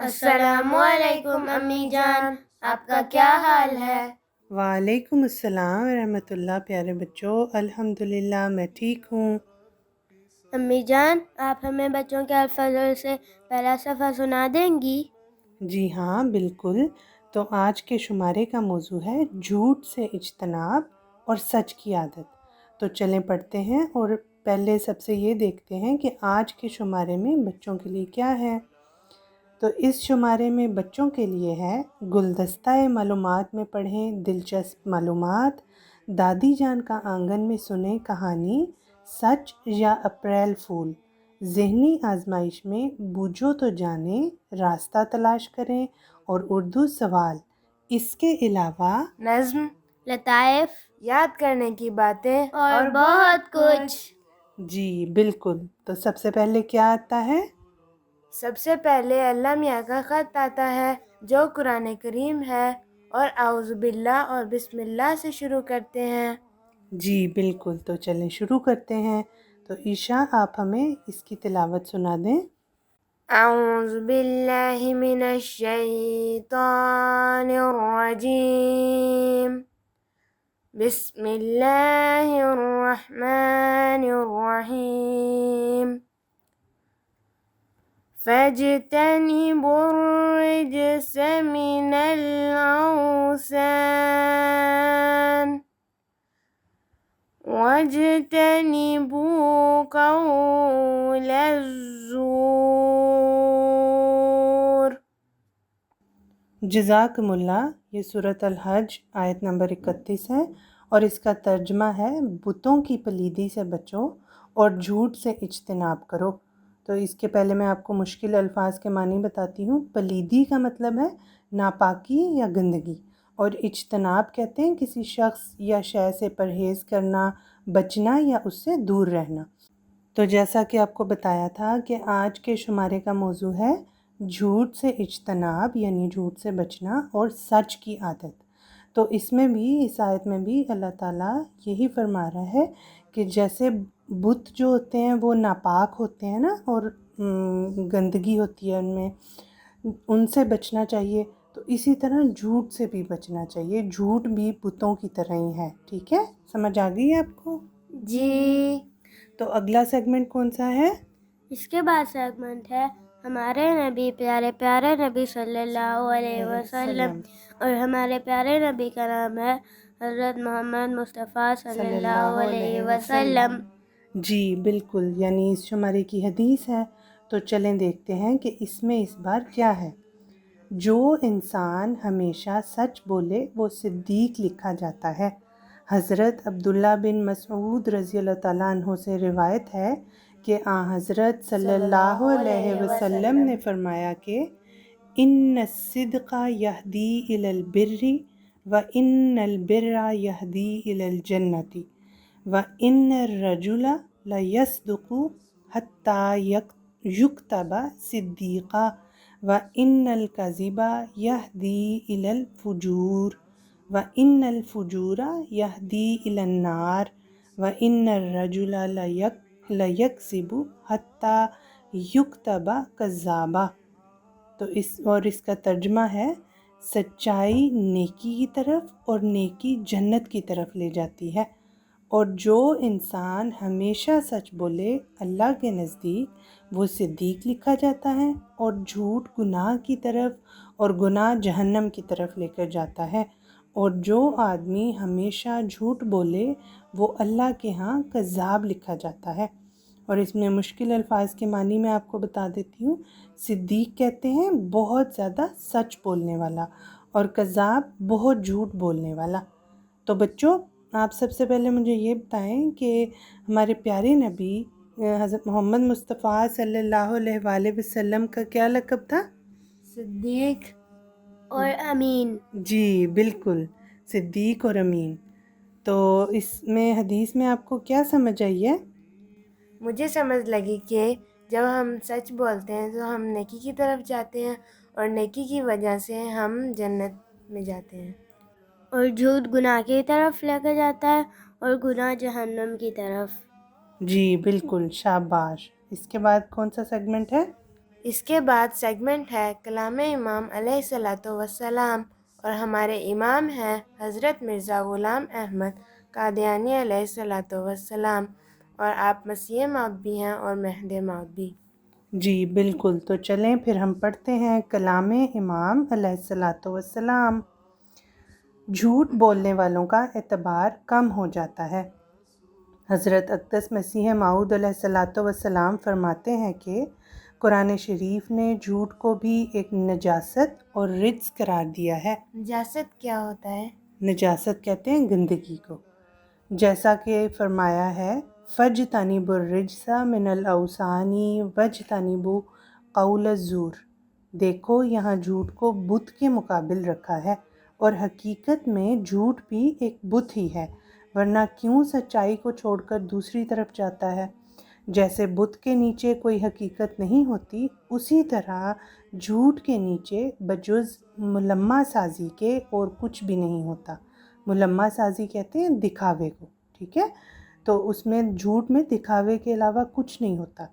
السلام علیکم امی جان، آپ کا کیا حال ہے؟ وعلیکم السلام ورحمۃ اللہ۔ پیارے بچوں، الحمدللہ میں ٹھیک ہوں۔ امی جان، آپ ہمیں بچوں کے الفاظ سے پہلا صفحہ سنا دیں گی؟ جی ہاں بالکل۔ تو آج کے شمارے کا موضوع ہے جھوٹ سے اجتناب اور سچ کی عادت۔ تو چلیں پڑھتے ہیں، اور پہلے سب سے یہ دیکھتے ہیں کہ آج کے شمارے میں بچوں کے لیے کیا ہے۔ تو اس شمارے میں بچوں کے لیے ہے گلدستہ معلومات میں پڑھیں دلچسپ معلومات، دادی جان کا آنگن میں سنیں کہانی، سچ یا اپریل پھول، ذہنی آزمائش میں بوجھو تو جانیں راستہ تلاش کریں، اور اردو سوال۔ اس کے علاوہ نظم، لطائف، یاد کرنے کی باتیں اور بہت کچھ۔ جی بالکل۔ تو سب سے پہلے کیا آتا ہے؟ سب سے پہلے اللہ میاں کا خط آتا ہے جو قرآن کریم ہے، اور اعوذ باللہ اور بسم اللہ سے شروع کرتے ہیں۔ جی بالکل۔ تو چلیں شروع کرتے ہیں۔ تو عشاء آپ ہمیں اس کی تلاوت سنا دیں۔ اعوذ باللہ من الشیطان الرجیم، بسم اللہ الرحمن الرحیم، فاجتنبوا الرجس من الأوثان واجتنبوا قول الزور۔ جزاکم اللہ۔ یہ سورۃ الحج آیت نمبر 31 ہے، اور اس کا ترجمہ ہے بتوں کی پلیدی سے بچو اور جھوٹ سے اجتناب کرو۔ تو اس کے پہلے میں آپ کو مشکل الفاظ کے معنی بتاتی ہوں۔ پلیدی کا مطلب ہے ناپاکی یا گندگی، اور اجتناب کہتے ہیں کسی شخص یا شے سے پرہیز کرنا، بچنا یا اس سے دور رہنا۔ تو جیسا کہ آپ کو بتایا تھا کہ آج کے شمارے کا موضوع ہے جھوٹ سے اجتناب، یعنی جھوٹ سے بچنا اور سچ کی عادت۔ تو اس میں بھی، اس آیت میں بھی اللہ تعالیٰ یہی فرما رہا ہے کہ جیسے بت جو ہوتے ہیں وہ ناپاک ہوتے ہیں نا، اور گندگی ہوتی ہے ان میں، ان سے بچنا چاہیے، تو اسی طرح جھوٹ سے بھی بچنا چاہیے۔ جھوٹ بھی بتوں کی طرح ہی ہے۔ ٹھیک ہے، سمجھ آ گئی ہے آپ کو؟ جی۔ تو اگلا سیگمنٹ کون سا ہے؟ اس کے بعد سیگمنٹ ہے ہمارے نبی، پیارے پیارے نبی صلی اللہ علیہ وسلم، اور ہمارے پیارے نبی کا نام ہے حضرت محمد مصطفیٰ صلی اللہ علیہ وسلم۔ جی بالکل، یعنی اس شمارے کی حدیث ہے۔ تو چلیں دیکھتے ہیں کہ اس میں اس بار کیا ہے۔ جو انسان ہمیشہ سچ بولے وہ صدیق لکھا جاتا ہے۔ حضرت عبداللہ بن مسعود رضی اللہ تعالیٰ عنہ سے روایت ہے کہ حضرت صلی اللہ علیہ وسلم نے فرمایا کہ ان الصدق یہدی الی البر وان البر یہدی الی الجنۃ وان الرجل لیصدق حتی یکتب صدیقا وان الکذب یہدی الی الفجور وان الفجور یہدی الی النار وان الرجل لیکذب حتی یکتب کذابا۔ تو اس کا ترجمہ ہے سچائی نیکی کی طرف اور نیکی جنت کی طرف لے جاتی ہے، اور جو انسان ہمیشہ سچ بولے اللہ کے نزدیک وہ صدیق لکھا جاتا ہے، اور جھوٹ گناہ کی طرف، اور گناہ جہنم کی طرف لے کر جاتا ہے، اور جو آدمی ہمیشہ جھوٹ بولے وہ اللہ کے ہاں کذاب لکھا جاتا ہے۔ اور اس میں مشکل الفاظ کے معنی میں آپ کو بتا دیتی ہوں۔ صدیق کہتے ہیں بہت زیادہ سچ بولنے والا، اور کذاب بہت جھوٹ بولنے والا۔ تو بچوں، آپ سب سے پہلے مجھے یہ بتائیں کہ ہمارے پیارے نبی حضرت محمد مصطفیٰ صلی اللہ علیہ وآلہ وسلم کا کیا لقب تھا؟ صدیق اور امین۔ جی بالکل، صدیق اور امین۔ تو اس میں حدیث میں آپ کو کیا سمجھ آئی ہے؟ مجھے سمجھ لگی کہ جب ہم سچ بولتے ہیں تو ہم نیکی کی طرف جاتے ہیں، اور نیکی کی وجہ سے ہم جنت میں جاتے ہیں، اور جھوٹ گناہ کی طرف لے کے جاتا ہے، اور گناہ جہنم کی طرف۔ جی بالکل، شاباش۔ اس کے بعد کون سا سیگمنٹ ہے؟ اس کے بعد سیگمنٹ ہے کلام امام علیہ الصلوۃ والسلام، اور ہمارے امام ہیں حضرت مرزا غلام احمد قادیانی علیہ الصلوۃ والسلام، اور آپ مسیح موعود بھی ہیں اور مہد موعود بھی۔ جی بالکل، تو چلیں پھر ہم پڑھتے ہیں کلام امام علیہ الصلوۃ والسلام۔ جھوٹ بولنے والوں کا اعتبار کم ہو جاتا ہے۔ حضرت اقدس مسیح موعود علیہ الصلوۃ والسلام فرماتے ہیں کہ قرآن شریف نے جھوٹ کو بھی ایک نجاست اور رجس قرار دیا ہے۔ نجاست کیا ہوتا ہے؟ نجاست کہتے ہیں گندگی کو، جیسا کہ فرمایا ہے فَاجْتَنِبُوا الرِّجْسَ مِنَ الْأَوْثَانِ وَاجْتَنِبُوا قَوْلَ الزُّورِ۔ دیکھو یہاں جھوٹ کو بت کے مقابل رکھا ہے، اور حقیقت میں جھوٹ بھی ایک بت ہی ہے، ورنہ کیوں سچائی کو چھوڑ کر دوسری طرف جاتا ہے؟ جیسے بت کے نیچے کوئی حقیقت نہیں ہوتی، اسی طرح جھوٹ کے نیچے بجز ملمہ سازی کے اور کچھ بھی نہیں ہوتا۔ ملمہ سازی کہتے ہیں دکھاوے کو، ٹھیک ہے؟ تو اس میں جھوٹ میں دکھاوے کے علاوہ کچھ نہیں ہوتا۔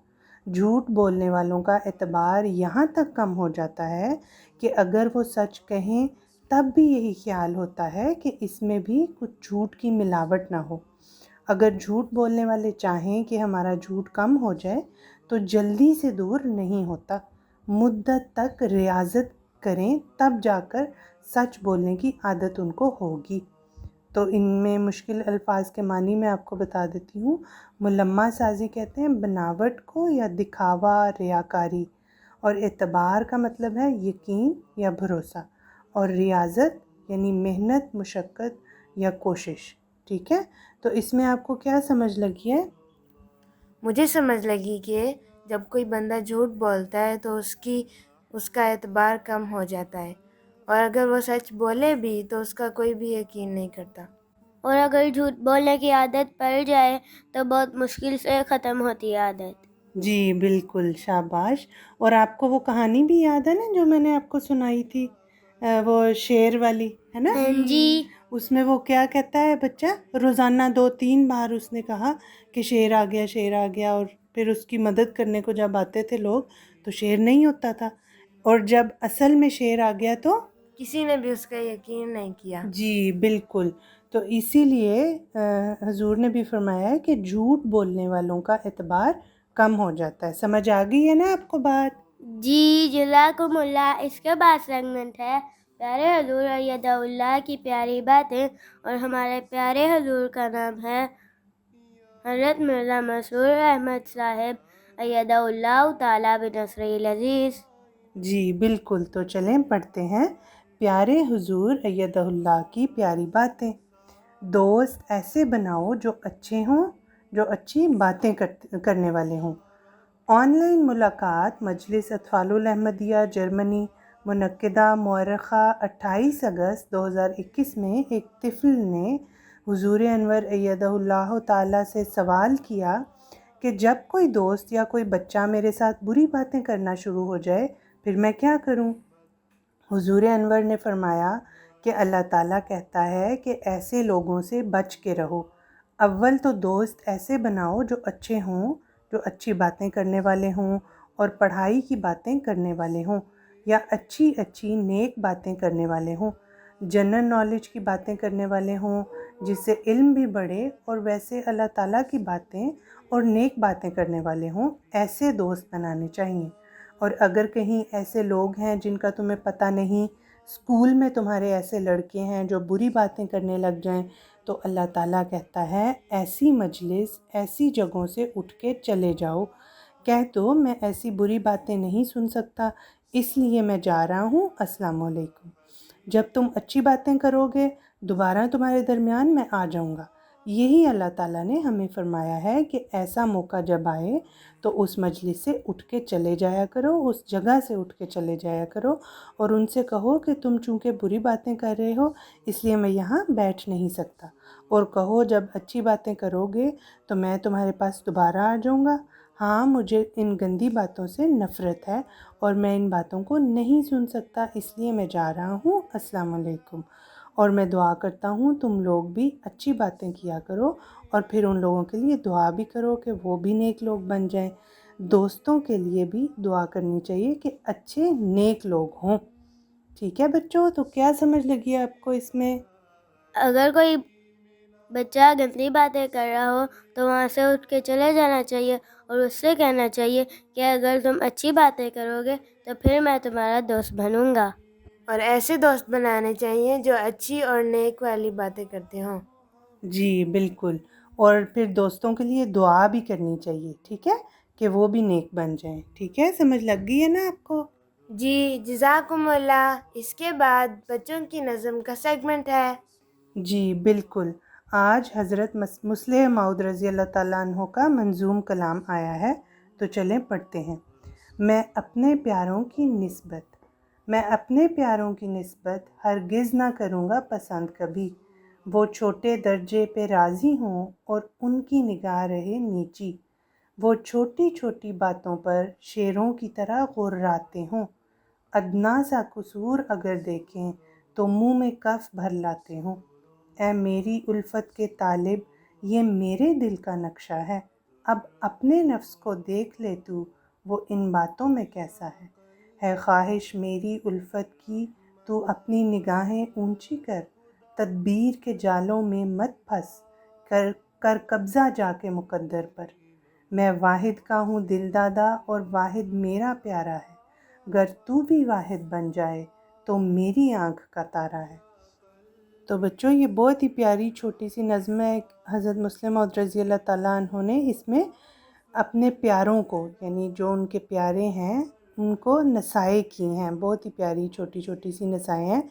جھوٹ بولنے والوں کا اعتبار یہاں تک کم ہو جاتا ہے کہ اگر وہ سچ کہیں تب بھی یہی خیال ہوتا ہے کہ اس میں بھی کچھ جھوٹ کی ملاوٹ نہ ہو۔ اگر جھوٹ بولنے والے چاہیں کہ ہمارا جھوٹ کم ہو جائے تو جلدی سے دور نہیں ہوتا، مدت تک ریاضت کریں تب جا کر سچ بولنے کی عادت ان کو ہوگی۔ تو ان میں مشکل الفاظ کے معنی میں آپ کو بتا دیتی ہوں۔ ملمہ سازی کہتے ہیں بناوٹ کو یا دکھاوا، ریاکاری، اور اعتبار کا مطلب ہے یقین یا بھروسہ، اور ریاضت یعنی محنت، مشقت یا کوشش، ٹھیک ہے؟ تو اس میں آپ کو کیا سمجھ لگی ہے؟ مجھے سمجھ لگی کہ جب کوئی بندہ جھوٹ بولتا ہے تو اس کا اعتبار کم ہو جاتا ہے، اور اگر وہ سچ بولے بھی تو اس کا کوئی بھی یقین نہیں کرتا۔ اور اگر جھوٹ بولنے کی عادت پڑ جائے تو بہت مشکل سے ختم ہوتی ہے عادت۔ جی بالکل، شاباش۔ اور آپ کو وہ کہانی بھی یاد ہے نا جو میں نے آپ کو سنائی تھی، وہ شیر والی، ہے نا؟ ہاں جی۔ اس میں وہ کیا کہتا ہے بچہ؟ روزانہ 2-3 بار اس نے کہا کہ شیر آ گیا، شیر آ گیا، اور پھر اس کی مدد کرنے کو جب آتے تھے لوگ تو شیر نہیں ہوتا تھا، اور جب اصل میں شیر آ گیا تو کسی نے بھی اس کا یقین نہیں کیا۔ جی بالکل۔ تو اسی لیے حضور نے بھی فرمایا ہے کہ جھوٹ بولنے والوں کا اعتبار کم ہو جاتا ہے۔ سمجھ آ گئی ہے نا آپ کو بات؟ جی جزاکم اللہ۔ اس کے بعد سیگمنٹ ہے پیارے حضور ایدہ اللہ کی پیاری باتیں، اور ہمارے پیارے حضور کا نام ہے حضرت مرزا مسرور احمد صاحب ایدہ اللہ تعالیٰ بنصرہ العزیز۔ جی بالکل، تو چلیں پڑھتے ہیں پیارے حضور ایدہ اللہ کی پیاری باتیں۔ دوست ایسے بناؤ جو اچھے ہوں، جو اچھی باتیں کرنے والے ہوں۔ آن لائن ملاقات مجلس اطفال الاحمدیہ جرمنی، منعقدہ مؤرخہ 28 اگست 2021 میں ایک طفل نے حضور انور ایدہ اللہ تعالیٰ سے سوال کیا کہ جب کوئی دوست یا کوئی بچہ میرے ساتھ بری باتیں کرنا شروع ہو جائے پھر میں کیا کروں؟ حضور انور نے فرمایا کہ اللہ تعالیٰ کہتا ہے کہ ایسے لوگوں سے بچ کے رہو۔ اول تو دوست ایسے بناؤ جو اچھے ہوں، جو اچھی باتیں کرنے والے ہوں اور پڑھائی کی باتیں کرنے والے ہوں، یا اچھی اچھی نیک باتیں کرنے والے ہوں، جنرل نالج کی باتیں کرنے والے ہوں جس سے علم بھی بڑھے، اور ویسے اللہ تعالیٰ کی باتیں اور نیک باتیں کرنے والے ہوں۔ ایسے دوست بنانے چاہیے۔ اور اگر کہیں ایسے لوگ ہیں جن کا تمہیں پتہ نہیں، اسکول میں تمہارے ایسے لڑکے ہیں جو بری باتیں کرنے لگ جائیں، تو اللہ تعالیٰ کہتا ہے ایسی مجلس، ایسی جگہوں سے اٹھ کے چلے جاؤ۔ کہہ دو میں ایسی بری باتیں نہیں سن سکتا، اس لیے میں جا رہا ہوں، السلام علیکم۔ جب تم اچھی باتیں کرو گے دوبارہ تمہارے درمیان میں آ جاؤں گا۔ یہی اللہ تعالیٰ نے ہمیں فرمایا ہے کہ ایسا موقع جب آئے تو اس مجلس سے اٹھ کے چلے جایا کرو، اس جگہ سے اٹھ کے چلے جایا کرو، اور ان سے کہو کہ تم چونکہ بری باتیں کر رہے ہو اس لیے میں یہاں بیٹھ نہیں سکتا، اور کہو جب اچھی باتیں کرو گے تو میں تمہارے پاس دوبارہ آ جاؤں گا۔ ہاں مجھے ان گندی باتوں سے نفرت ہے اور میں ان باتوں کو نہیں سن سکتا، اس لیے میں جا رہا ہوں، السلام علیکم۔ اور میں دعا کرتا ہوں تم لوگ بھی اچھی باتیں کیا کرو، اور پھر ان لوگوں کے لیے دعا بھی کرو کہ وہ بھی نیک لوگ بن جائیں۔ دوستوں کے لیے بھی دعا کرنی چاہیے کہ اچھے نیک لوگ ہوں. ٹھیک ہے بچوں، تو کیا سمجھ لگی آپ کو اس میں؟ اگر کوئی بچہ گندی باتیں کر رہا ہو تو وہاں سے اٹھ کے چلے جانا چاہیے اور اس سے کہنا چاہیے کہ اگر تم اچھی باتیں کرو گے تو پھر میں تمہارا دوست بنوں گا. اور ایسے دوست بنانے چاہیے جو اچھی اور نیک والی باتیں کرتے ہوں. جی بالکل. اور پھر دوستوں کے لیے دعا بھی کرنی چاہیے، ٹھیک ہے، کہ وہ بھی نیک بن جائیں. ٹھیک ہے، سمجھ لگ گئی ہے نا آپ کو؟ جی جزاکم اللہ. اس کے بعد بچوں کی نظم کا سیگمنٹ ہے. جی بالکل. آج حضرت مصلح موعود رضی اللہ تعالیٰ عنہ کا منظوم کلام آیا ہے، تو چلیں پڑھتے ہیں. میں اپنے پیاروں کی نسبت ہرگز نہ کروں گا پسند کبھی. وہ چھوٹے درجے پہ راضی ہوں اور ان کی نگاہ رہے نیچی. وہ چھوٹی چھوٹی باتوں پر شیروں کی طرح غراتے ہوں. ادنا سا قصور اگر دیکھیں تو منہ میں کف بھر لاتے ہوں. اے میری الفت کے طالب، یہ میرے دل کا نقشہ ہے. اب اپنے نفس کو دیکھ لے وہ ان باتوں میں کیسا ہے خواہش میری الفت کی تو اپنی نگاہیں اونچی کر. تدبیر کے جالوں میں مت پھنس، کر قبضہ جا کے مقدر پر. میں واحد کا ہوں دل دادا اور واحد میرا پیارا ہے. گر تو بھی واحد بن جائے تو میری آنکھ کا تارا ہے. تو بچوں یہ بہت ہی پیاری چھوٹی سی نظم ہے. حضرت مصلح موعود رضی اللہ تعالیٰ عنہ نے اس میں اپنے پیاروں کو، یعنی جو ان کے پیارے ہیں، ان کو نصائح کی ہیں. بہت ہی پیاری چھوٹی چھوٹی سی نصائح ہیں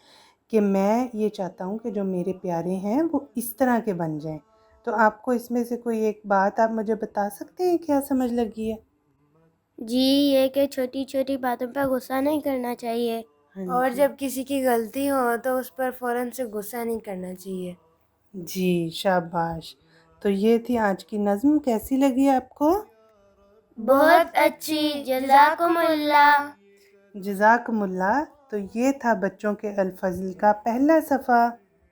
کہ میں یہ چاہتا ہوں کہ جو میرے پیارے ہیں وہ اس طرح کے بن جائیں. تو آپ کو اس میں سے کوئی ایک بات آپ مجھے بتا سکتے ہیں کیا سمجھ لگی ہے؟ جی یہ کہ چھوٹی چھوٹی باتوں پہ غصہ نہیں کرنا چاہیے. اور جب کسی کی غلطی ہو تو اس پر فوراً سے غصہ نہیں کرنا چاہیے. جی شاباش. تو یہ تھی آج کی نظم. کیسی لگی آپ کو؟ بہت اچھی، جزاکم اللہ. جزاکم اللہ. تو یہ تھا بچوں کے الفضل کا پہلا صفحہ.